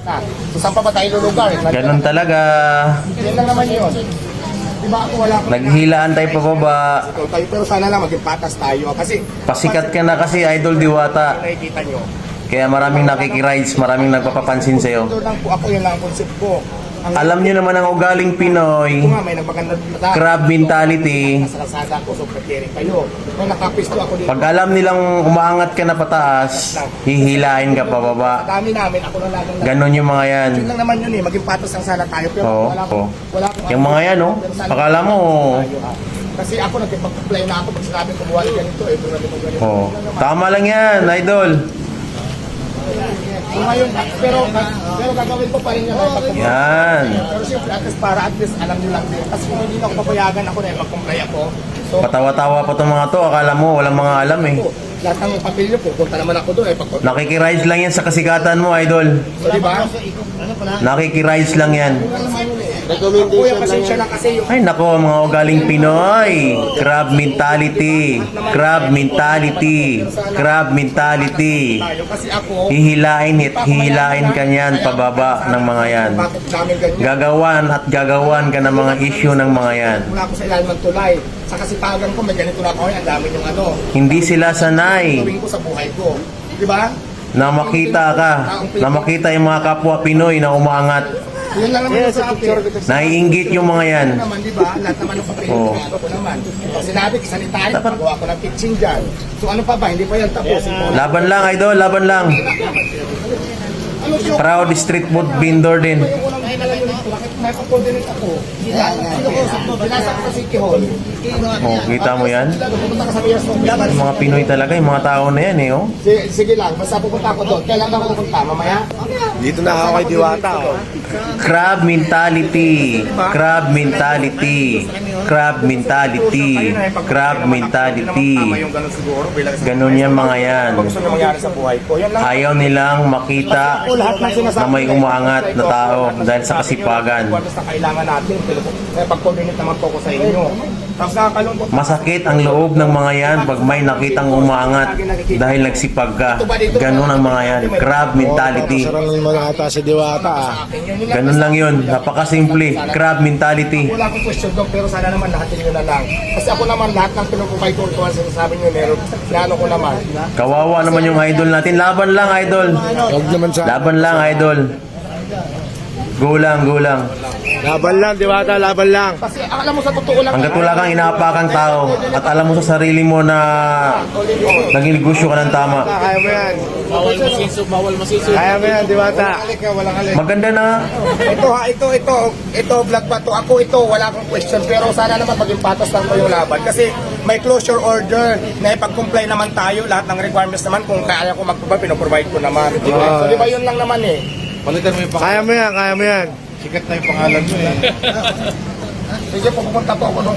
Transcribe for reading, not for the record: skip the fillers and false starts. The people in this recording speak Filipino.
So saan pa ba tayo lulugar? Ganun talaga. Yan lang naman yun. Di ba ako wala akong Naghilaan tayo pababa. ikaw tayo, pero sana lang maging patas tayo. Kasi Pasikat ka na kasi, Idol Diwata. nakikita nyo. Kaya maraming nakikirides, maraming nagpapapansin sa'yo. Ito lang po ako, yun lang ang concept ko. Alam nyo naman ang ugaling Pinoy, Ito nga, may nagpagandang mata. crab mentality. Sa kalsada ko, so preparing kayo. Kung nakapisto ako dito, Pag alam nilang umaangat ka na pataas, hihilain ka pababa. sa dami namin, ako na lang lang. Ganon yung mga yan. Yun lang naman yun eh, maging patas lang sana tayo. Pero Oo, wala oo. wala akong Yung mga yan, oh. Pero sana Akala mo, tayo, ha. Kasi ako nagpag-apply na ako pag sinabi ko buwan ganito, ito na ito ganito. oh. Yun lang naman. Tama lang yan, Idol. So ngayon, pero gagawin ko pa rin yun. Yan. Pero siyempre, at least para at least alam nyo lang din. Kasi kung hindi na ako papayagan ako na mag-comply ako. So, Patawa-tawa pa itong mga to. Akala mo, walang mga alam eh. lahat ng papilyo po, punta naman ako doon. Nakikirides lang yan sa kasikatan mo, Idol. So, di ba? Nakikirides lang yan. Kuya, pasensya na kasi yung Ay nako, mga ugaling Pinoy. Crab mentality. Crab mentality. Crab mentality. tayo. Kasi ako, Hihilain hihilain ka niyan pababa ng mga yan. bakit namin ganyan? Gagawan at gagawan ka ng mga issue ng mga yan. Mula ako sa ilalim ng tulay. Sa kasipagan ko, may ganito na ako. Ang dami yung ano. Hindi sila sanay Gawin ko sa buhay ko. Di ba? na makita ka, na makita yung mga kapwa Pinoy na umaangat. Yun lang naman yung sa akin. Naiinggit yung mga yan. Ano naman, di ba? Lahat naman ng papel Oo. ko naman. Pag sinabi, sanitary, pagawa ko ng kitchen dyan. So ano pa ba? Hindi pa yan tapos. Laban lang, Idol, laban lang. Ano siya? Proud street food vendor din. Yung unang hinala yun ako, bakit may pa-coordinate ako? Binasa ko sa City Hall. Oh, kita mo yan? Pupunta ka sa Mayor's Office. Yung mga Pinoy talaga, yung mga tao na yan eh, oh. Sige lang, basta pupunta ako doon. Kailan ako pupunta? Mamaya? Dito na ako kay Diwata. Oh. Crab mentality. Crab mentality. Crab mentality. Crab mentality. Tama yung ganun siguro. Bilang sa Ganun yan mga yan. gusto na mangyari sa buhay ko. Yan lang. Ayaw nilang makita Ako lahat ng sinasabi na may umaangat na tao dahil sa kasipagan. Kung na kailangan natin, kaya pag-coordinate naman po ko sa inyo. Tapos nakakalungkot. Masakit ang loob ng mga yan pag may nakitang umaangat dahil nagsipag ka. Ganun ang mga yan. Crab mentality. Sarang yung mga ata si Diwata. Ah. Ganun lang yun. Napakasimple. Crab mentality. Wala akong question doon, pero sana naman lahat nyo na lang. Kasi ako naman, lahat ng pinupukay ko, kung sinasabi nyo, meron, plano ko naman. Kawawa naman yung idol natin. Laban lang, idol. Huwag naman sa... Laban lang, idol. Go lang, go lang. Laban lang, Diwata, laban lang. Kasi alam mo sa totoo lang, Hanggat wala kang inaapakang tao at alam mo sa sarili mo na naging negosyo ka ng tama. Kaya mo yan. bawal masiso. Kaya mo yan, Diwata. Walang halik. Maganda na nga. Ito, vlog ba to? Ako ito, wala akong question, pero sana naman maging patas lang po yung laban. Kasi may closure order na ipag-comply naman tayo, lahat ng requirements naman, kung kaya ko mag-provide, pinoprovide ko naman. So di ba yun lang naman eh. Palitan mo yung pangalan. Kaya mo yan, kaya mo yan. Sikat na yung pangalan mo eh. Sige, pupunta po ako doon.